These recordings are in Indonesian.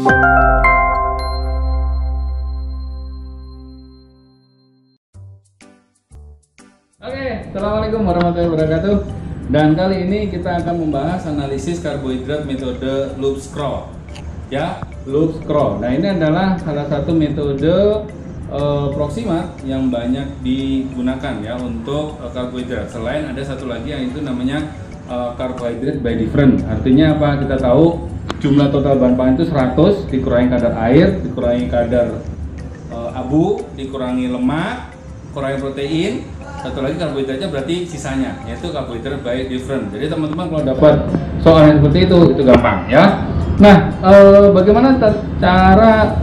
Assalamualaikum warahmatullahi wabarakatuh. Dan kali ini kita akan membahas analisis karbohidrat metode loop scroll. Ya, loop scroll. Nah, ini adalah salah satu metode proximat yang banyak digunakan ya untuk karbohidrat. Selain ada satu lagi yang itu namanya karbohidrat by different. Artinya apa? Kita tahu jumlah total bahan pangan itu 100 dikurangi kadar air, dikurangi kadar abu, dikurangi lemak, kurangi protein. Satu lagi karbohidratnya berarti sisanya, yaitu karbohidrat by different. Jadi teman-teman kalau dapat soal yang seperti itu gampang ya. Nah, bagaimana cara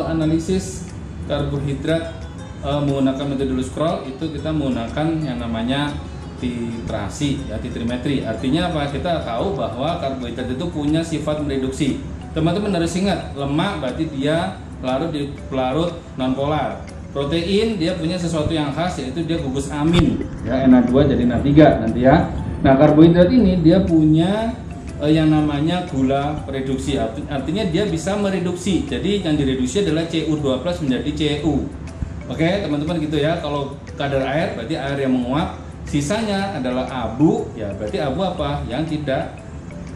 analisis karbohidrat menggunakan metode loop scroll? Itu kita menggunakan yang namanya titrasi ya, titrimetri. Artinya apa? Kita tahu bahwa karbohidrat itu punya sifat mereduksi. Teman-teman harus ingat, lemak berarti dia larut di pelarut nonpolar. Protein dia punya sesuatu yang khas, yaitu dia gugus amin ya, Na2 jadi Na3 nanti ya. Nah, karbohidrat ini dia punya yang namanya gula reduksi, artinya dia bisa mereduksi. Jadi yang direduksi adalah Cu2+ menjadi Cu. Oke teman-teman gitu ya. Kalau kadar air berarti air yang menguap, sisanya adalah abu ya, berarti abu apa? Yang tidak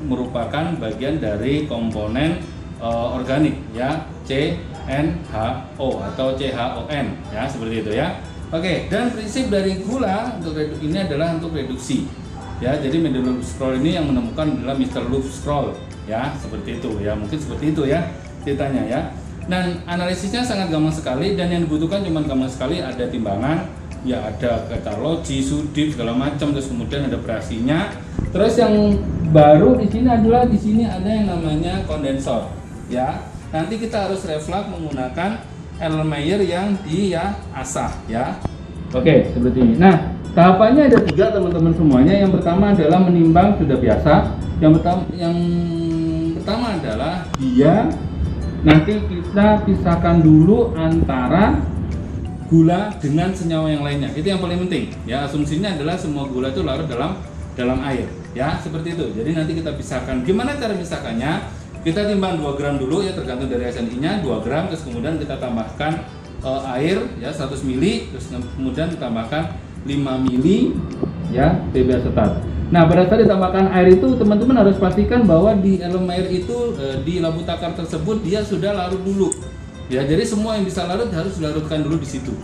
merupakan bagian dari komponen organik ya, CnHO atau CHON ya, seperti itu ya. Oke, dan prinsip dari gula untuk ini adalah untuk reduksi ya. Jadi metode loop scroll ini yang menemukan adalah Mr. Loop Scroll ya, seperti itu ya, mungkin seperti itu ya ceritanya ya. Dan analisisnya sangat gampang sekali, dan yang dibutuhkan cuma gampang sekali, ada timbangan ya, ada Carlogy, Sudip segala macam, terus kemudian ada operasinya. Terus yang baru di sini adalah di sini ada yang namanya kondensor ya. Nanti kita harus refleks menggunakan Erlenmeyer yang diasah ya. Oke, seperti ini. Nah, tahapannya ada 3 teman-teman semuanya. Yang pertama adalah menimbang, sudah biasa. Yang pertama adalah dia nanti kita pisahkan dulu antara gula dengan senyawa yang lainnya. Itu yang paling penting ya. Asumsinya adalah semua gula itu larut dalam air ya, seperti itu. Jadi nanti kita pisahkan. Gimana cara pisahkannya? Kita timbang 2 gram dulu ya, tergantung dari SNI-nya 2 gram, terus kemudian kita tambahkan air ya 100 ml, terus kemudian ditambahkan 5 ml ya PB asetat. Nah, pada saat ditambahkan air itu teman-teman harus pastikan bahwa di Erlenmeyer itu di labu takar tersebut dia sudah larut dulu. Ya, jadi semua yang bisa larut harus dilarutkan dulu di situ.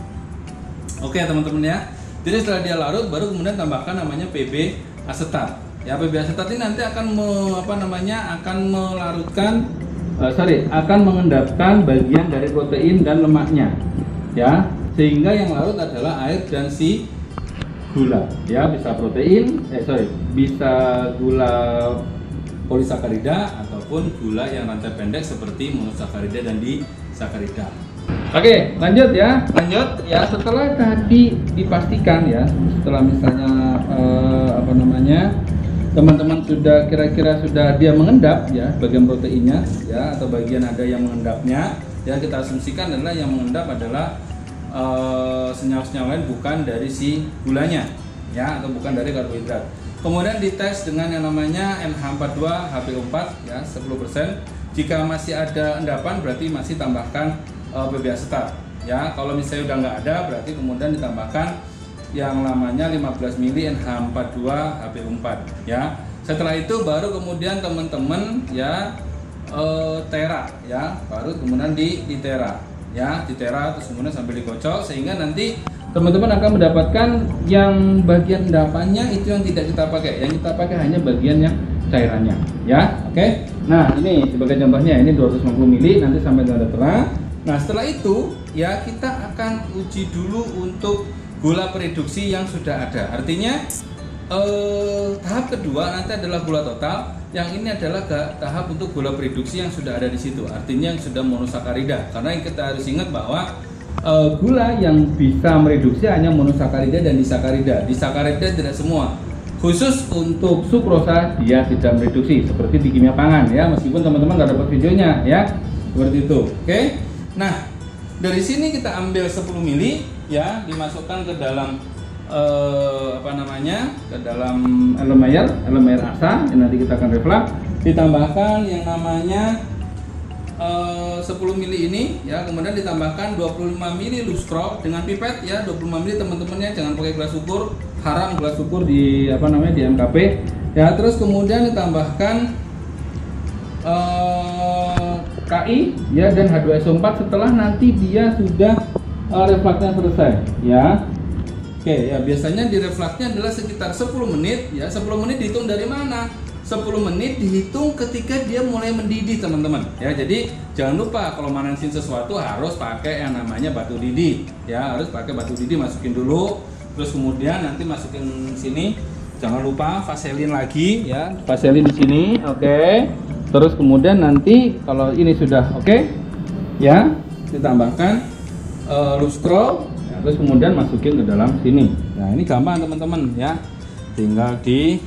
Oke, teman-teman ya. Jadi setelah dia larut baru kemudian tambahkan namanya PB asetat. Ya, PB asetat ini nanti akan akan mengendapkan bagian dari protein dan lemaknya ya, sehingga yang larut adalah air dan si gula ya, bisa protein bisa gula polisakarida ataupun gula yang rantai pendek seperti monosakarida dan disakarida. Oke, lanjut ya. Setelah tadi dipastikan ya, setelah misalnya teman-teman sudah kira-kira sudah dia mengendap ya, bagian proteinnya ya, atau bagian ada yang mengendapnya ya, kita asumsikan adalah yang mengendap adalah senyawa-senyawa lain, bukan dari si gulanya ya, atau bukan dari karbohidrat. Kemudian dites dengan yang namanya NH42HPO4 ya 10%. Jika masih ada endapan berarti masih tambahkan PB asetat ya. Kalau misalnya udah nggak ada berarti kemudian ditambahkan yang namanya 15 ml NH42HPO4 ya. Setelah itu baru kemudian teman-teman ya tera ya, baru kemudian di tera ya, di tera terus kemudian sampai dikocok, sehingga nanti teman-teman akan mendapatkan yang bagian endapannya itu yang tidak kita pakai. Yang kita pakai hanya bagian yang cairannya ya. Oke. Nah, ini sebagai contohnya, ini 250 ml nanti sampai tanda terang. Nah, setelah itu ya kita akan uji dulu untuk gula pereduksi yang sudah ada. Artinya tahap kedua nanti adalah gula total. Yang ini adalah tahap untuk gula pereduksi yang sudah ada di situ. Artinya yang sudah monosakarida. Karena yang kita harus ingat bahwa gula yang bisa mereduksi hanya monosakarida dan disakarida. Disakarida tidak semua. Khusus untuk sukrosa dia tidak mereduksi seperti di kimia pangan ya. Meskipun teman-teman nggak dapat videonya ya. Seperti itu. Oke. Nah, dari sini kita ambil 10 ml ya, dimasukkan ke dalam ke dalam Erlenmeyer asa yang nanti kita akan refleks, ditambahkan yang namanya 10 mili ini ya, kemudian ditambahkan 25 mili lustro dengan pipet ya, 25 mili teman-temannya, jangan pakai gelas ukur, haram gelas ukur di di MKP ya. Terus kemudian ditambahkan KI ya dan H2SO4 setelah nanti dia sudah refluxnya selesai ya. Oke ya, biasanya di refluxnya adalah sekitar 10 menit ya. 10 menit dihitung dari mana? 10 menit dihitung ketika dia mulai mendidih teman-teman ya. Jadi jangan lupa kalau manasin sesuatu harus pakai yang namanya batu didih ya, harus pakai batu didih, masukin dulu, terus kemudian nanti masukin sini, jangan lupa vaselin lagi ya, vaselin di sini. Oke. Terus kemudian nanti kalau ini sudah oke ya, ditambahkan lustro ya, terus kemudian masukin ke dalam sini. Nah ini gampang teman-teman ya, tinggal di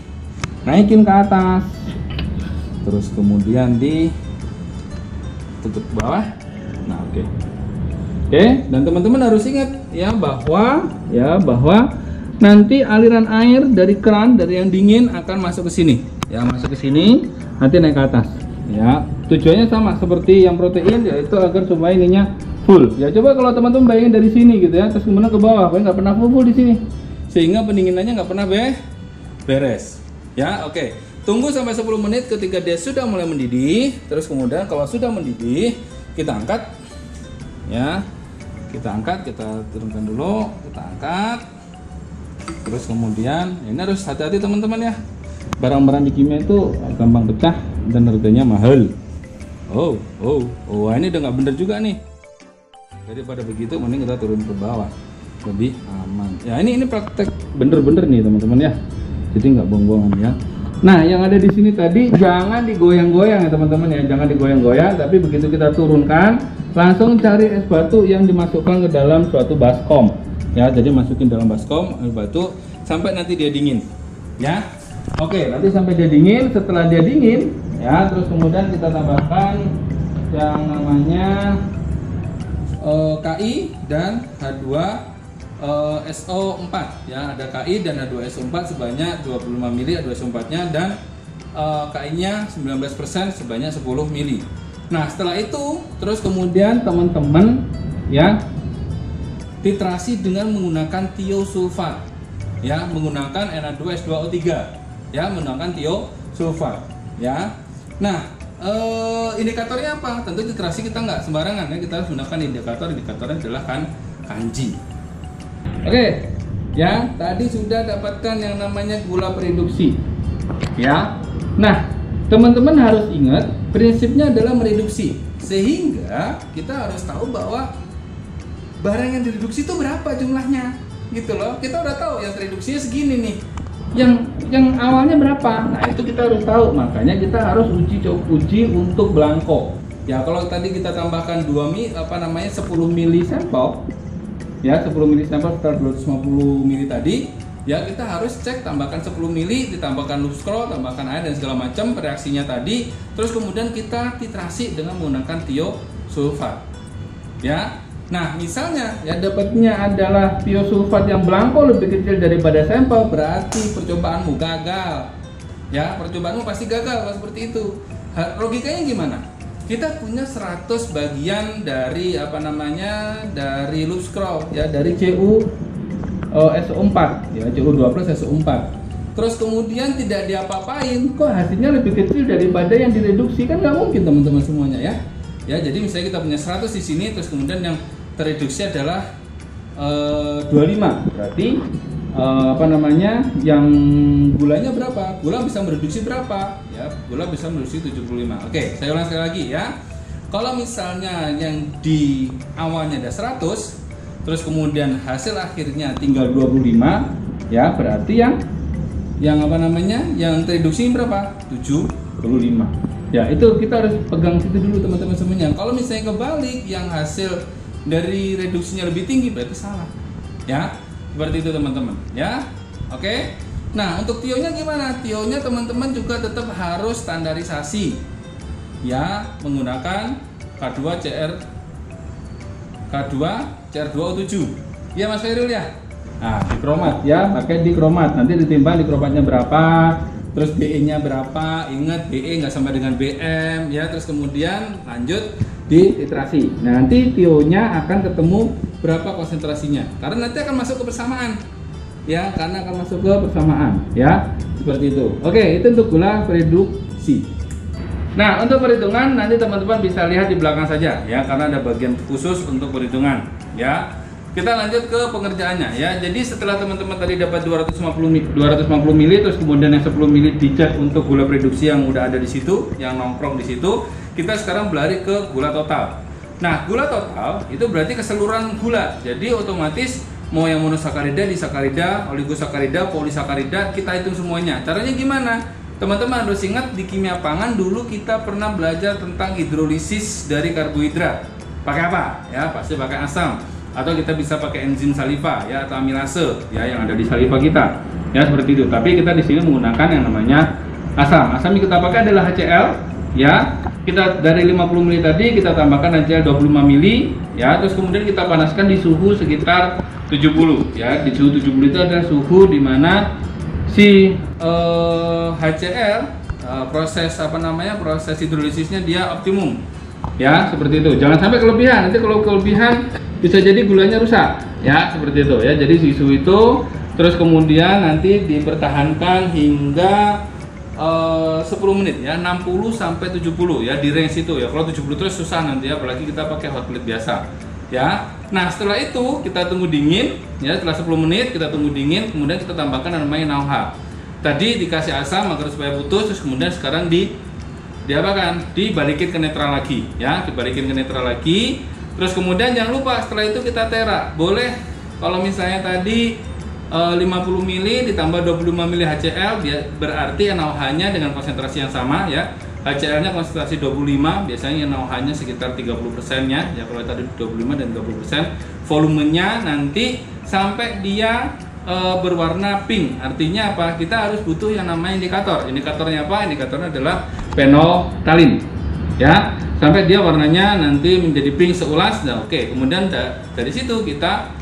naikin ke atas, terus kemudian di tutup ke bawah. Nah oke. Dan teman-teman harus ingat ya bahwa nanti aliran air dari keran, dari yang dingin akan masuk ke sini ya, masuk ke sini, nanti naik ke atas ya. Tujuannya sama seperti yang protein, yaitu agar supaya ininya full ya. Coba kalau teman-teman bayangin dari sini gitu ya, terus kemudian ke bawah, nggak pernah full di sini, sehingga pendinginannya nggak pernah beres. Ya, oke. Tunggu sampai 10 menit ketika dia sudah mulai mendidih. Terus kemudian kalau sudah mendidih, kita angkat. Ya. Kita angkat, kita turunkan dulu, kita angkat. Terus kemudian ini harus hati-hati teman-teman ya. Barang-barang di kimia itu gampang pecah dan harganya mahal. Oh, ini udah nggak bener juga nih. Daripada begitu mending kita turun ke bawah. Lebih aman. Ya, ini praktek bener-bener nih teman-teman ya. Jadi nggak bohong-bohongan ya. Nah yang ada di sini tadi jangan digoyang-goyang ya teman-teman ya, jangan digoyang-goyang, tapi begitu kita turunkan langsung cari es batu yang dimasukkan ke dalam suatu baskom ya. Jadi masukin dalam baskom es batu sampai nanti dia dingin ya. Oke, nanti sampai dia dingin. Setelah dia dingin ya, terus kemudian kita tambahkan yang namanya KI dan H2 SO4 ya, ada KI dan H2SO4 sebanyak 25 mili H2SO4 nya, dan KI nya 19% sebanyak 10 mili. Nah setelah itu terus kemudian teman-teman ya titrasi dengan menggunakan tiosulfat ya, menggunakan Na2S2O3 ya, menggunakan tiosulfat ya. Nah indikatornya apa? Tentu titrasi kita nggak sembarangan ya, kita harus gunakan indikatornya adalah kanji. Oke, ya tadi sudah dapatkan yang namanya gula pereduksi ya. Nah teman-teman harus ingat prinsipnya adalah mereduksi, sehingga kita harus tahu bahwa barang yang direduksi itu berapa jumlahnya gitu loh. Kita udah tahu yang reduksinya segini nih, yang awalnya berapa. Nah itu kita harus tahu, makanya kita harus uji untuk belangko ya. Kalau tadi kita tambahkan 10 mili sampel ya, 10 mili sampel sekitar 250 mili tadi ya, kita harus cek tambahkan 10 mili, ditambahkan lustro, tambahkan air dan segala macam reaksinya tadi. Terus kemudian kita titrasi dengan menggunakan tiosulfat ya. Nah misalnya ya dapatnya adalah tiosulfat yang belangko lebih kecil daripada sampel, berarti percobaanmu gagal ya, percobaanmu pasti gagal kalau seperti itu. Logikanya gimana? Kita punya 100 bagian dari dari lustro ya, dari CuSO4 ya, Cu2 plus SO4. Terus kemudian tidak diapa-apain, kok hasilnya lebih kecil daripada yang direduksi? Kan nggak mungkin teman-teman semuanya ya. Ya jadi misalnya kita punya 100 di sini, terus kemudian yang tereduksi adalah 25, berarti yang gulanya berapa? Gula bisa mereduksi berapa? Ya, gula bisa mereduksi 75. Oke, saya ulang sekali lagi ya. Kalau misalnya yang di awalnya ada 100, terus kemudian hasil akhirnya tinggal 25, ya berarti yang tereduksi berapa? 75. Ya, itu kita harus pegang situ dulu teman-teman semuanya. Kalau misalnya kebalik, yang hasil dari reduksinya lebih tinggi, berarti salah. Ya. Seperti itu teman-teman ya. Oke. Nah untuk tionya gimana? Tionya teman-teman juga tetap harus standarisasi ya, menggunakan K2CR2O7 ya Mas Feril ya. Nah dikromat ya, pakai dikromat, nanti ditimbang dikromatnya berapa, terus BE-nya berapa, ingat BE nggak sama dengan BM ya, terus kemudian lanjut di titrasi. Nah, nanti TIO-nya akan ketemu berapa konsentrasinya, karena nanti akan masuk ke persamaan ya, karena akan masuk ke persamaan ya, seperti itu. Oke, itu untuk gula reduksi. Nah, untuk perhitungan nanti teman-teman bisa lihat di belakang saja ya, karena ada bagian khusus untuk perhitungan ya. Kita lanjut ke pengerjaannya ya. Jadi setelah teman-teman tadi dapat 250 mili, terus kemudian yang 10 mili dicek untuk gula reduksi yang udah ada di situ, yang nongkrong di situ, kita sekarang berlari ke gula total. Nah, gula total itu berarti keseluruhan gula. Jadi otomatis mau yang monosakarida, disakarida, oligosakarida, polisakarida, kita hitung semuanya. Caranya gimana? Teman-teman harus ingat di kimia pangan dulu kita pernah belajar tentang hidrolisis dari karbohidrat. Pakai apa? Ya, pasti pakai asam. Atau kita bisa pakai enzim saliva ya, atau amilase ya yang ada di saliva kita ya, seperti itu. Tapi kita di sini menggunakan yang namanya asam. Asam yang kita pakai adalah HCl ya. Kita dari 50 mili tadi kita tambahkan HCl 25 mili ya, terus kemudian kita panaskan di suhu sekitar 70 ya. Di suhu 70 itu adalah suhu dimana si HCl proses proses hidrolisisnya dia optimum ya, seperti itu. Jangan sampai kelebihan, nanti kalau kelebihan bisa jadi gulanya rusak ya, seperti itu ya. Jadi suhu itu terus kemudian nanti dipertahankan hingga 10 menit ya, 60 sampai 70 ya, di range itu ya. Kalau 70 terus susah nanti ya, apalagi kita pakai hot plate biasa ya. Nah, setelah itu kita tunggu dingin ya, setelah 10 menit kita tunggu dingin, kemudian kita tambahkan yang namanya NaOH. Tadi dikasih asam agar supaya putus, terus kemudian sekarang diapakan? Dibalikin ke netral lagi ya, dibalikin ke netral lagi. Terus kemudian jangan lupa setelah itu kita tera. Boleh kalau misalnya tadi 50 mili ditambah 25 mili HCl, berarti NaOH-nya dengan konsentrasi yang sama ya. HCl-nya konsentrasi 25, biasanya NaOH-nya sekitar 30%-nya ya, kalau tadi 25 dan 30%. Volumenya nanti sampai dia berwarna pink. Artinya apa? Kita harus butuh yang namanya indikator. Indikatornya apa? Indikatornya adalah phenolphthalein ya, sampai dia warnanya nanti menjadi pink seulas. Nah, oke. Kemudian dari situ kita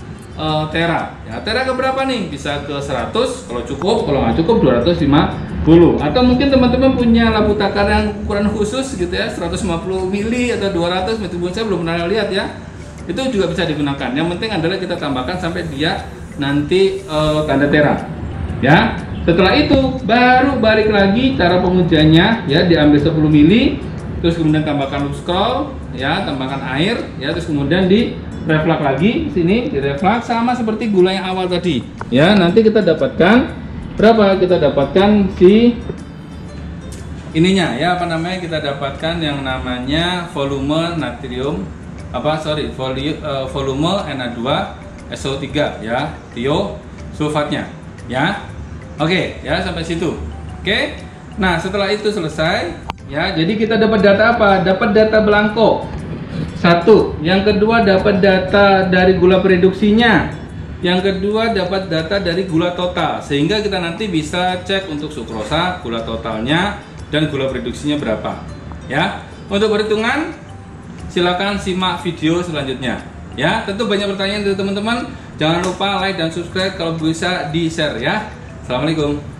tera ya. Tera ke berapa nih? Bisa ke 100 kalau cukup, kalau nggak cukup 250. Atau mungkin teman-teman punya lampu takar yang ukuran khusus gitu ya, 150 mili atau 200, meskipun saya belum pernah lihat ya. Itu juga bisa digunakan. Yang penting adalah kita tambahkan sampai dia nanti tanda tera ya. Setelah itu baru balik lagi cara pengujiannya ya, diambil 10 mili, terus kemudian tambahkan loop scroll ya, tambahkan air ya, terus kemudian di reflux lagi sini, di reflux sama seperti gula yang awal tadi ya. Nanti kita dapatkan berapa? Kita dapatkan si ininya ya, kita dapatkan yang namanya volume natrium volume Na2SO3 ya, tiosulfatnya ya. Oke ya, sampai situ. Oke. Nah, setelah itu selesai ya, jadi kita dapat data apa? Dapat data belangko. Satu. Yang kedua dapat data dari gula reduksinya. Yang kedua dapat data dari gula total, sehingga kita nanti bisa cek untuk sukrosa, gula totalnya dan gula reduksinya berapa. Ya. Untuk perhitungan silakan simak video selanjutnya. Ya, tentu banyak pertanyaan dari teman-teman. Jangan lupa like dan subscribe, kalau bisa di-share ya. Assalamualaikum.